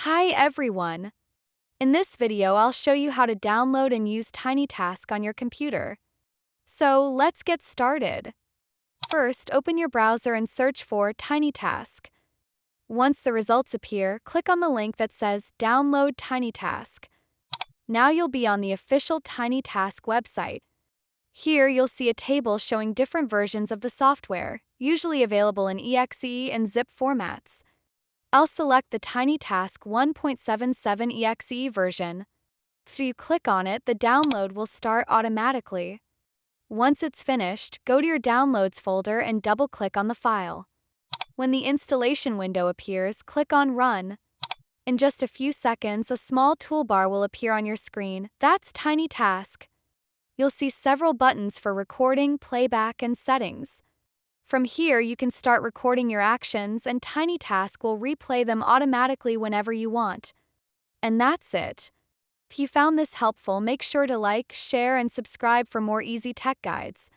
Hi everyone! In this video I'll show you how to download and use TinyTask on your computer. So let's get started. First, open your browser and search for TinyTask. Once the results appear, click on the link that says Download TinyTask. Now you'll be on the official TinyTask website. Here you'll see a table showing different versions of the software, usually available in exe and zip formats. I'll select the TinyTask 1.77 exe version. If you click on it, the download will start automatically. Once it's finished, go to your Downloads folder and double-click on the file. When the installation window appears, click on Run. In just a few seconds, a small toolbar will appear on your screen. That's TinyTask. You'll see several buttons for recording, playback, and settings. From here, you can start recording your actions and TinyTask will replay them automatically whenever you want. And that's it. If you found this helpful, make sure to like, share, and subscribe for more easy tech guides.